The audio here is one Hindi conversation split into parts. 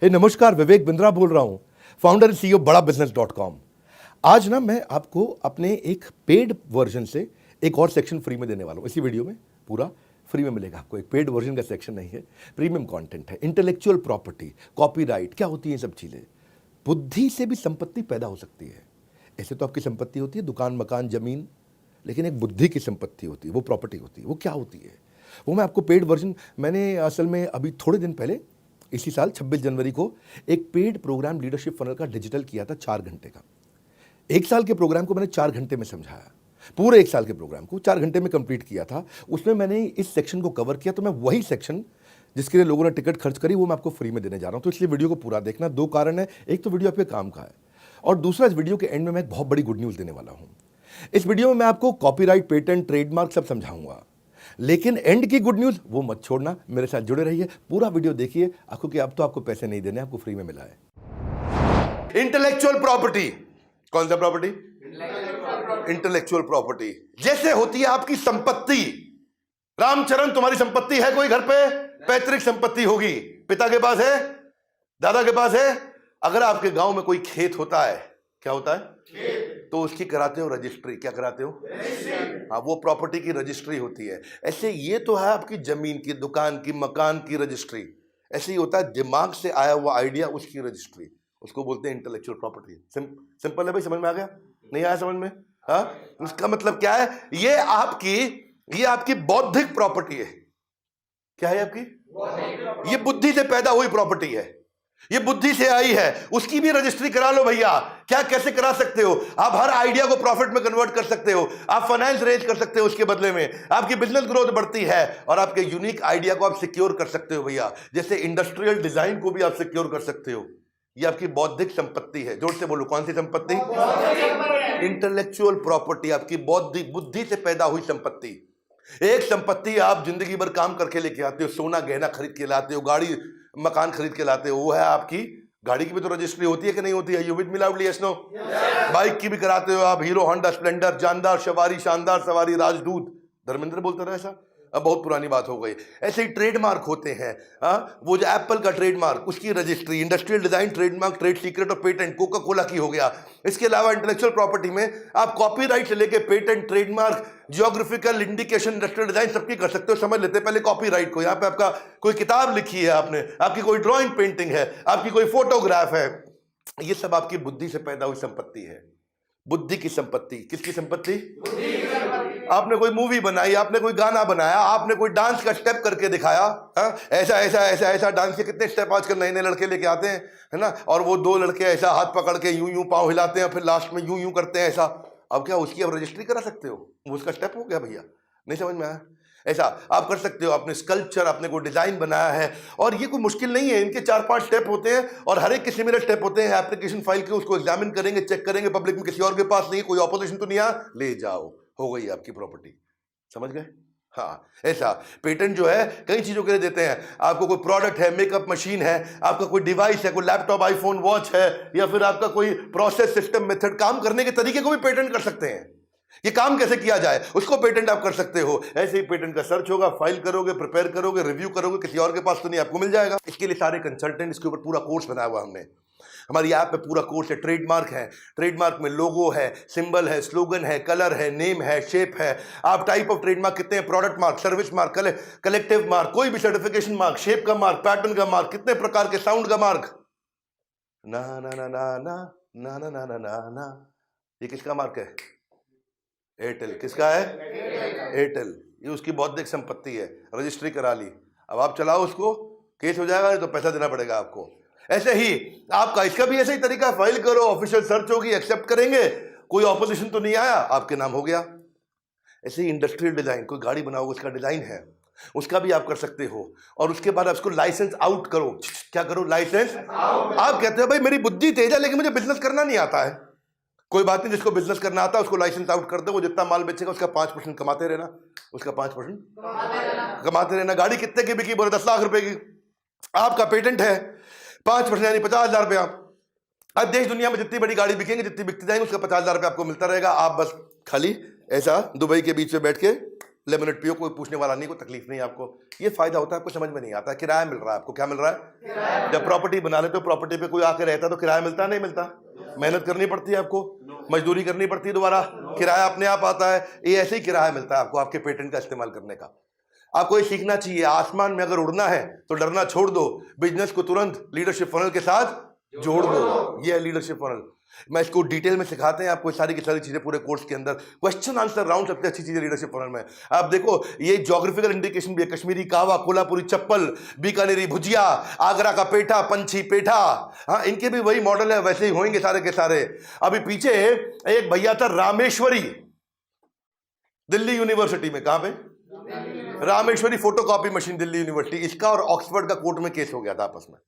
नमस्कार, विवेक बिंद्रा बोल रहा हूं, फाउंडर एंड सीईओ बड़ा बिजनेस.com। आज ना मैं आपको अपने एक पेड वर्जन से एक और सेक्शन फ्री में देने वाला हूं। इसी वीडियो में पूरा फ्री में मिलेगा आपको। एक पेड वर्जन का सेक्शन नहीं है, प्रीमियम कंटेंट है। इंटेलेक्चुअल प्रॉपर्टी, कॉपीराइट, क्या होती है ये सब चीजें। बुद्धि से भी संपत्ति पैदा हो सकती है। ऐसे तो आपकी संपत्ति होती है दुकान, मकान, जमीन, लेकिन एक बुद्धि की संपत्ति होती है, वो प्रॉपर्टी होती है। वो क्या होती है वो मैं आपको पेड वर्जन, मैंने असल में अभी थोड़े दिन पहले इसी साल 26 जनवरी को एक पेड प्रोग्राम लीडरशिप फनल का डिजिटल किया था 4 घंटे का। 1 साल के प्रोग्राम को मैंने 4 घंटे में समझाया। पूरे 1 साल के प्रोग्राम को 4 घंटे में कंप्लीट किया था। उसमें मैंने इस सेक्शन को कवर किया, तो मैं वही सेक्शन जिसके लिए लोगों ने टिकट खर्च करी वो मैं आपको फ्री में देने जा रहा हूं। तो इसलिए वीडियो को पूरा देखना। 2 कारण है, एक तो वीडियो आपके काम का है, और दूसरा इस वीडियो के एंड में मैं एक बहुत बड़ी गुड न्यूज देने वाला हूं। इस वीडियो में मैं आपको कॉपीराइट, पेटेंट, ट्रेडमार्क सब समझाऊंगा, लेकिन एंड की गुड न्यूज वो मत छोड़ना। मेरे साथ जुड़े रहिए, पूरा वीडियो देखिए। आपको कि अब तो आपको पैसे नहीं देने, आपको फ्री में मिला है। इंटेलेक्चुअल प्रॉपर्टी, कौन सा प्रॉपर्टी? इंटेलेक्चुअल प्रॉपर्टी जैसे होती है आपकी संपत्ति। रामचरण, तुम्हारी संपत्ति है कोई घर पे? पैतृक संपत्ति होगी, पिता के पास है, दादा के पास है। अगर आपके गांव में कोई खेत होता है, क्या होता है? तो उसकी कराते हो रजिस्ट्री। क्या कराते हो? हाँ, वो प्रॉपर्टी की रजिस्ट्री होती है। ऐसे ये तो है आपकी जमीन की, दुकान की, मकान की रजिस्ट्री। ऐसे ही होता है दिमाग से आया हुआ आइडिया, उसकी रजिस्ट्री, उसको बोलते हैं इंटेलेक्चुअल प्रॉपर्टी। सिंपल है भाई, समझ में आ गया? नहीं आया समझ में? हाँ, उसका मतलब क्या है? ये आपकी बौद्धिक प्रॉपर्टी है। क्या है आपकी? ये बुद्धि से पैदा हुई प्रॉपर्टी है, ये बुद्धि से आई है। उसकी भी रजिस्ट्री करा लो भैया। क्या, कैसे करा सकते हो? आप हर आइडिया को प्रॉफिट में कन्वर्ट कर सकते हो, आप फाइनेंस रेज कर सकते हो, उसके बदले में आपकी बिजनेस ग्रोथ बढ़ती है, और आपके यूनिक आइडिया को आप सिक्योर कर सकते हो भैया। जैसे इंडस्ट्रियल डिजाइन को भी आप सिक्योर कर सकते हो। ये आपकी बौद्धिक संपत्ति है। जोर से बोलो, कौन सी संपत्ति? इंटेलेक्चुअल प्रॉपर्टी, आपकी बौद्धिक बुद्धि से पैदा हुई संपत्ति। एक संपत्ति आप जिंदगी भर काम करके लेके आते हो, सोना गहना खरीद के लाते हो, गाड़ी मकान खरीद के लाते हो, वो है आपकी। गाड़ी की भी तो रजिस्ट्री होती है कि नहीं होती है? You with me loudly, yes no? Bike की भी कराते हो आप, हीरो होंडा स्प्लेंडर, जानदार सवारी, शानदार सवारी, राजदूत। धर्मेंद्र बोलता रहा ऐसा, अब बहुत पुरानी बात हो गई। ऐसे ही ट्रेडमार्क होते हैं। वो जो एप्पल का ट्रेडमार्क, उसकी registry, industrial design trademark, trade secret और पेटेंट कोका कोला की हो गया। इसके अलावा इंटेलेक्चुअल प्रॉपर्टी में आप कॉपीराइट से लेके patent, trademark, geographical indication, industrial design सबकी कर सकते हो। समझ लेते हैं पहले कॉपीराइट को। यहाँ पे आपका कोई किताब लिखी है आपने, आपकी कोई ड्राइंग पेंटिंग है, आपकी कोई फोटोग्राफ है, ये सब आपकी बुद्धि से पैदा हुई संपत्ति है। बुद्धि की संपत्ति। किसकी संपत्ति? आपने कोई मूवी बनाई, आपने कोई गाना बनाया, आपने कोई डांस का स्टेप करके दिखाया। ऐसा ऐसा ऐसा ऐसा डांस के कितने स्टेप आजकल नए नए लड़के लेके आते हैं, है ना? और वो 2 लड़के ऐसा हाथ पकड़ के यूं यूं पांव हिलाते हैं, फिर लास्ट में यूं यूं करते हैं ऐसा। अब क्या उसकी आप रजिस्ट्री करा सकते हो? वो उसका स्टेप हो गया भैया। नहीं समझ में आया? ऐसा आप कर सकते हो। आपने स्कल्पचर, आपने कोई डिजाइन बनाया है, और ये कोई मुश्किल नहीं है। इनके 4-5 स्टेप होते हैं, और हर एक के सिमिलर स्टेप होते हैं। एप्लीकेशन फाइल के उसको एग्जामिन करेंगे, चेक करेंगे, पब्लिक में किसी और के पास नहीं, कोई ऑपोजिशन तो नहीं आ, ले जाओ, हो गई आपकी प्रॉपर्टी। समझ गए? हाँ, ऐसा पेटेंट जो है कई चीजों के लिए देते हैं। आपको कोई प्रोडक्ट है, मेकअप मशीन है, आपका कोई डिवाइस है, कोई लैपटॉप, आईफोन, वॉच है, या फिर आपका कोई प्रोसेस, सिस्टम, मेथड, काम करने के तरीके को भी पेटेंट कर सकते हैं। ये काम कैसे किया जाए उसको पेटेंट आप कर सकते हो। ऐसे ही पेटेंट का सर्च होगा, फाइल करोगे, प्रिपेयर करोगे, रिव्यू करोगे, किसी और के पास तो नहीं, आपको मिल जाएगा। इसके लिए सारे कंसल्टेंट, इसके ऊपर पूरा कोर्स बनाया हुआ हमने। हमारी ऐप में पूरा कोर्स है। ट्रेडमार्क है, ट्रेडमार्क में लोगो है, सिंबल है, स्लोगन है, कलर है, नेम है, शेप है। आप टाइप ऑफ ट्रेडमार्क कितने हैं, product mark, service mark, collective mark, कोई भी सर्टिफिकेशन मार्क, शेप का मार्क, पैटर्न का मार्क, कितने प्रकार के, साउंड का मार्क, ना ना ना ना ना ना ना ना ना ना ना। ये किसका मार्क है? एयरटेल। किसका है? एयरटेल। ये उसकी बौद्धिक संपत्ति है, रजिस्ट्री करा ली। अब आप चलाओ उसको, केस हो जाएगा, तो पैसा देना पड़ेगा आपको। ऐसे ही आपका इसका भी ऐसे ही तरीका, फाइल करो, ऑफिशियल सर्च होगी, एक्सेप्ट करेंगे, कोई ऑपोजिशन तो नहीं आया, आपके नाम हो गया। ऐसे ही इंडस्ट्रियल डिजाइन, कोई गाड़ी बनाओगे, उसका डिजाइन है, उसका भी आप कर सकते हो। और उसके बाद आप उसको लाइसेंस आउट करो। क्या करो? Licence out. आप कहते हो भाई मेरी बुद्धि तेज है, लेकिन मुझे बिजनेस करना नहीं आता है। कोई बात नहीं, जिसको बिजनेस करना आता है उसको लाइसेंस आउट कर दो। वो जितना माल बेचेगा उसका 5% कमाते रहना, उसका 5% कमाते रहना। गाड़ी कितने की बिकी? बोले 10 लाख रुपए की। आपका पेटेंट है 5% यानी 50,000 रुपया। अब देश दुनिया में जितनी बड़ी गाड़ी बिकेंगे, जितनी बिकती जाएंगी, उसका 50,000 रुपया आपको मिलता रहेगा। आप बस खाली ऐसा दुबई के बीच में बैठ के लेमनेड पियो, कोई पूछने वाला नहीं, कोई तकलीफ नहीं आपको। ये फायदा होता है, आपको समझ में नहीं आता। किराया मिल रहा है आपको। क्या मिल रहा है? जब प्रॉपर्टी बना लेते हो, प्रॉपर्टी पे कोई आके रहता है तो किराया मिलता नहीं मिलता? मेहनत करनी पड़ती है आपको, मजदूरी करनी पड़ती है दोबारा, किराया अपने आप आता है। ये ऐसे ही किराया मिलता है आपको आपके पेटेंट का इस्तेमाल करने का। आपको ये सीखना चाहिए, आसमान में अगर उड़ना है तो डरना छोड़ दो, बिजनेस को तुरंत लीडरशिप फनल के साथ जोड़ दो। ये है लीडरशिप फनल। मैं इसको डिटेल में सिखाते हैं आपको, सारी की सारी चीजें पूरे कोर्स के अंदर। क्वेश्चन आंसर राउंड सबसे अच्छी चीजें लीडरशिप फनल में। आप देखो, ये ज्योग्राफिकल इंडिकेशन भी है, कश्मीरी कावा, कोल्हापुरी चप्पल, बीकानेरी भुजिया, आगरा का पेठा, पंछी पेठा, हाँ इनके भी वही मॉडल है, वैसे ही होंगे सारे के सारे। अभी पीछे एक भैया था रामेश्वरी, दिल्ली यूनिवर्सिटी में। कहां पे? Rameshwari photocopy machine, Delhi university. इसका और ऑक्सफोर्ड का कोर्ट में केस हो गया था आपस में।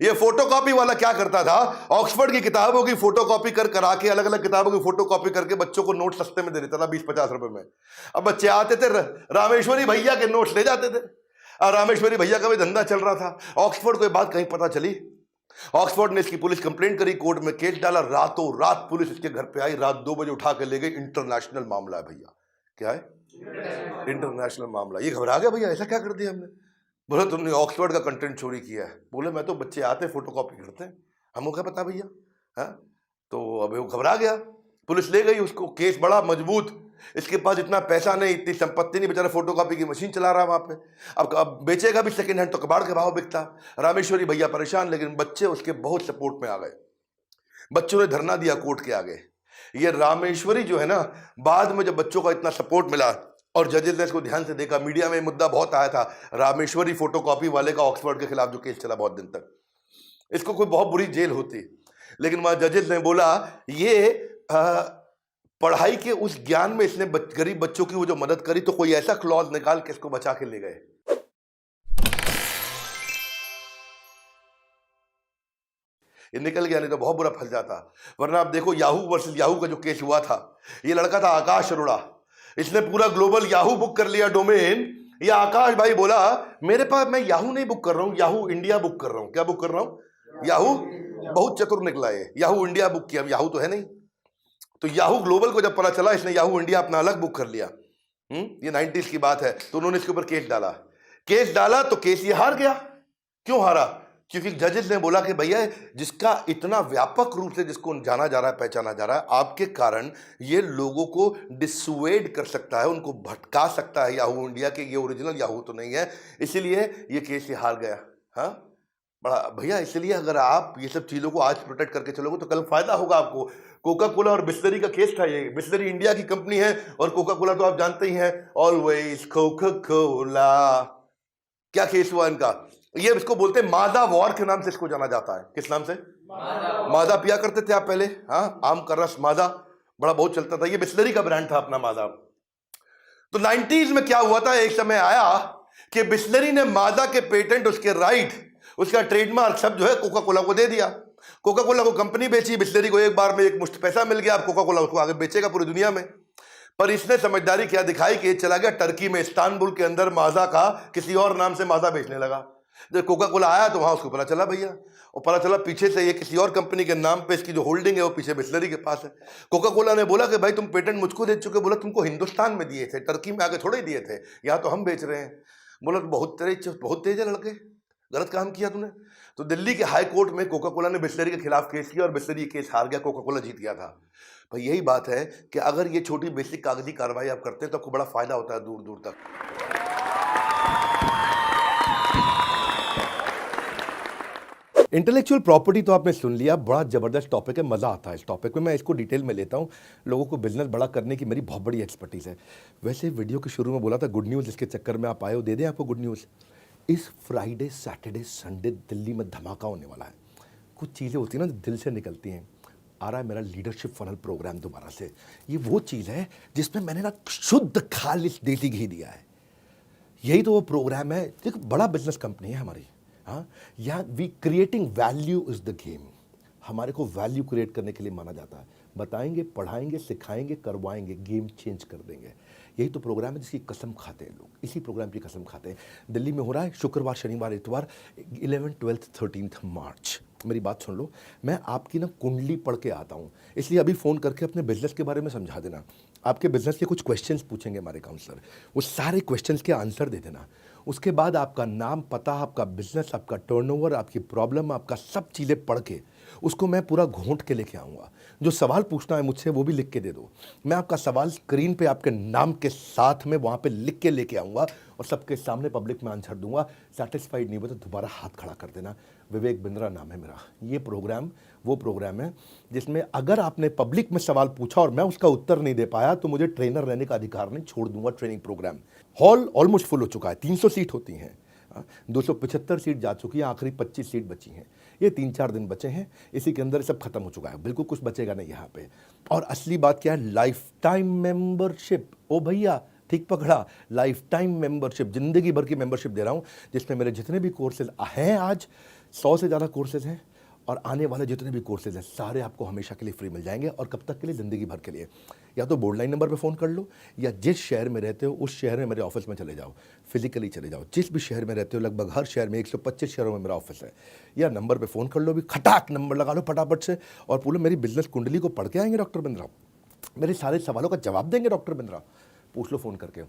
ये फोटोकॉपी वाला क्या करता था, ऑक्सफोर्ड की किताबों की फोटोकॉपी कर करा के, अलग अलग किताबों की फोटोकॉपी करके बच्चों को नोट सस्ते में दे देता था, 20-50 रुपए में। अब बच्चे आते थे, रामेश्वरी भैया के नोट्स ले जाते थे, और रामेश्वरी भैया का भी धंधा चल रहा था। ऑक्सफोर्ड को ये बात कहीं पता चली, ऑक्सफोर्ड ने इसकी पुलिस कंप्लेंट करी, कोर्ट में केस डाला। रातों रात पुलिस इसके घर पे आई, रात 2 बजे उठा के ले गई। इंटरनेशनल मामला है भैया। क्या है? इंटरनेशनल मामला। ये घबरा गया भैया, ऐसा क्या कर दिया हमने? बोले तुमने ऑक्सफोर्ड का कंटेंट चोरी किया है। बोले मैं तो, बच्चे आते फोटोकॉपी करते हैं, हमको क्या पता भैया। हाँ, तो अब वो घबरा गया, पुलिस ले गई उसको। केस बड़ा मजबूत, इसके पास इतना पैसा नहीं, इतनी संपत्ति नहीं, बेचारा फोटोकॉपी की मशीन चला रहा वहां पे। अब बेचेगा भी सेकंड हैंड तो कबाड़ के भाव बिकता। रामेश्वरी भैया परेशान, लेकिन बच्चे उसके बहुत सपोर्ट में आ गए। बच्चों ने धरना दिया कोर्ट के आगे। ये रामेश्वरी जो है ना, बाद में जब बच्चों का इतना सपोर्ट मिला और जजेस ने इसको ध्यान से देखा, मीडिया में मुद्दा बहुत आया था, रामेश्वरी फोटोकॉपी वाले का ऑक्सफोर्ड के खिलाफ जो केस चला बहुत दिन तक, इसको कोई बहुत बुरी जेल होती। लेकिन वहां जजेस ने बोला ये पढ़ाई के उस ज्ञान में इसने गरीब बच्चों की वो जो मदद करी, तो कोई ऐसा क्लॉज निकाल के इसको बचा के ले गए। ये निकल गया, नहीं तो बहुत बुरा फंस जाता। वरना आप देखो, याहू वर्सेस याहू का जो केस हुआ था, ये लड़का था आकाश अरोड़ा, इसने पूरा ग्लोबल याहू बुक कर लिया डोमेन। ये आकाश भाई बोला मेरे पास, मैं याहू नहीं बुक कर रहा हूं, याहू इंडिया बुक कर रहा हूं। क्या बुक कर रहा हूं? याहू। बहुत चतुर निकला है, याहू इंडिया बुक किया। याहू तो है नहीं, तो याहू ग्लोबल को जब पता चला, इसने याहू इंडिया अपना अलग बुक कर लिया। ये 90s की बात है। तो उन्होंने इसके ऊपर केस डाला तो केस ये हार गया। क्यों हारा? क्योंकि जजेस ने बोला कि भैया जिसका इतना व्यापक रूप से जिसको जाना जा रहा है, पहचाना जा रहा है, आपके कारण ये लोगों को डिसुएड कर सकता है, उनको भटका सकता है याहू इंडिया के, ये ओरिजिनल याहू तो नहीं है, इसीलिए ये केस ये हार गया। हाँ बड़ा भैया, इसलिए अगर आप ये सब चीजों को आज प्रोटेक्ट करके चलोगे तो कल फायदा होगा आपको। कोका कोला और बिस्लरी का केस था ये। बिस्लरी इंडिया की कंपनी है और कोका कोला तो आप जानते ही हैं, ऑलवेज कोका कोला। क्या केस हुआ इनका? ये इसको बोलते हैं मादा वॉर के नाम से इसको जाना जाता है। किस नाम से? मादा पिया करते थे आप पहले, हाँ, आम का रस मादा बड़ा बहुत चलता था। ये बिस्लरी का ब्रांड था अपना मादा। तो 90s में क्या हुआ था, एक समय आया कि बिस्लरी ने मादा के पेटेंट, उसके राइट, उसका ट्रेडमार्क सब जो है कोका कोला को दे दिया। कोका कोला को कंपनी बेची, बिस्लरी को एक बार में एक मुश्त पैसा मिल गया। अब कोका कोला उसको आगे बेचेगा पूरी दुनिया में। पर इसने समझदारी क्या दिखाई कि चला गया टर्की में, इस्तांबुल के अंदर माजा का किसी और नाम से माजा बेचने लगा। जब कोका कोला आया तो वहां उसको पता चला भैया, और पता चला पीछे से ये किसी और कंपनी के नाम पे इसकी जो होल्डिंग है वो पीछे बिस्लरी के पास है। कोका कोला ने बोला कि भाई तुम पेटेंट मुझको दे चुके। बोला तुमको हिंदुस्तान में दिए थे, टर्की में आगे थोड़े दिए थे, यहाँ तो हम बेच रहे हैं। बोला बहुत तेज है लड़के, गलत काम किया तूने। तो दिल्ली के हाई कोर्ट में कोका कोला ने बिस्लरी के खिलाफ केस किया और बिस्लरी केस हार गया, कोका कोला जीत गया था। भाई यही बात है कि अगर ये छोटी बेसिक कागजी कार्रवाई आप करते हैं तो आपको बड़ा फायदा होता है दूर दूर तक। इंटेलेक्चुअल प्रॉपर्टी तो आपने सुन लिया, बड़ा जबरदस्त टॉपिक है, मजा आता है इस टॉपिक में। मैं इसको डिटेल में लेता हूँ। लोगों को बिजनेस बड़ा करने की मेरी बहुत बड़ी एक्सपर्टीज है। वैसे वीडियो के शुरू में बोला था गुड न्यूज़, इसके चक्कर में आप आए हो, दे दें आपको गुड न्यूज़। इस फ्राइडे सैटरडे संडे दिल्ली में धमाका होने वाला है। कुछ चीज़ें होती हैं ना दिल से निकलती हैं। आ रहा है मेरा लीडरशिप फनल प्रोग्राम दोबारा से। ये वो चीज़ है जिसमें मैंने ना शुद्ध खालिश देसी घी दिया है। यही तो वो प्रोग्राम है। देखो बड़ा बिजनेस कंपनी है हमारी, हाँ, यहाँ we creating value is the game. हमारे को वैल्यू क्रिएट करने के लिए माना जाता है। बताएंगे, पढ़ाएंगे, सिखाएंगे, करवाएंगे, गेम चेंज कर देंगे। यही तो प्रोग्राम है जिसकी कसम खाते हैं लोग, इसी प्रोग्राम की कसम खाते हैं। दिल्ली में हो रहा है शुक्रवार, शनिवार, इतवार, 11, 12, 13 मार्च। मेरी बात सुन लो, मैं आपकी ना कुंडली पढ़ के आता हूँ, इसलिए अभी फ़ोन करके अपने बिजनेस के बारे में समझा देना। आपके बिजनेस के कुछ क्वेश्चंस पूछेंगे हमारे काउंसलर, वो सारे क्वेश्चंस के आंसर दे देना। उसके बाद आपका नाम, पता, आपका बिजनेस, आपका टर्नओवर, आपकी प्रॉब्लम, आपका सब चीज़ें पढ़ के उसको मैं पूरा घोंट के लेके आऊँगा। जो सवाल पूछना है मुझसे वो भी लिख के दे दो। मैं आपका सवाल स्क्रीन पे आपके नाम के साथ में वहाँ पे लिख के लेके आऊँगा और सबके सामने पब्लिक में आंसर दूंगा। सेटिस्फाइड नहीं हुआ तो दोबारा हाथ खड़ा कर देना। विवेक बिंद्रा नाम है मेरा। ये प्रोग्राम वो प्रोग्राम है जिसमें अगर आपने पब्लिक में सवाल पूछा और मैं उसका उत्तर नहीं दे पाया तो मुझे ट्रेनर रहने का अधिकार नहीं, छोड़ दूंगा training programme. Hall almost full हो चुका है, 300 सीट होती हैं, 275 सीट जा चुकी है, आखिरी 25 सीट बची हैं। ये 3-4 दिन बचे हैं, इसी के अंदर सब खत्म हो चुका है, बिल्कुल कुछ बचेगा नहीं यहाँ पे। और असली बात क्या है, लाइफ टाइम मेंबरशिप। ओ भैया ठीक पकड़ा, लाइफ टाइम मेंबरशिप, जिंदगी भर की मेंबरशिप दे रहा हूँ, जिसमें मेरे जितने भी कोर्सेज हैं, आज 100 से ज़्यादा कोर्सेज हैं और आने वाले जितने भी कोर्सेज हैं सारे आपको हमेशा के लिए फ्री मिल जाएंगे। और कब तक के लिए, ज़िंदगी भर के लिए। या तो बोर्ड लाइन नंबर पे फ़ोन कर लो, या जिस शहर में रहते हो उस शहर में मेरे ऑफिस में चले जाओ, फिजिकली चले जाओ। जिस भी शहर में रहते हो, लगभग हर शहर में 125 शहरों में मेरा ऑफिस है, या नंबर पे फ़ोन कर लो, भी खटाक नंबर लगा लो फटाफट से और बोलो मेरी बिजनेस कुंडली को पढ़ के आएंगे डॉक्टर बिंद्रा, मेरे सारे सवालों का जवाब देंगे डॉक्टर बिंद्रा। पूछ लो फ़ोन करके।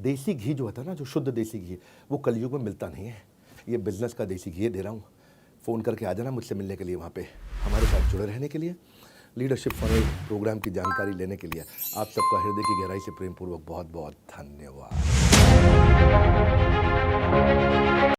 देसी घी जो होता है ना, जो शुद्ध देसी घी, वो कलयुग में मिलता नहीं है। ये बिजनेस का देसी घी दे रहा हूँ। फ़ोन करके आ जाना मुझसे मिलने के लिए, वहाँ पे हमारे साथ जुड़े रहने के लिए, लीडरशिप फनल प्रोग्राम की जानकारी लेने के लिए। आप सबका हृदय की गहराई से प्रेम पूर्वक बहुत बहुत धन्यवाद।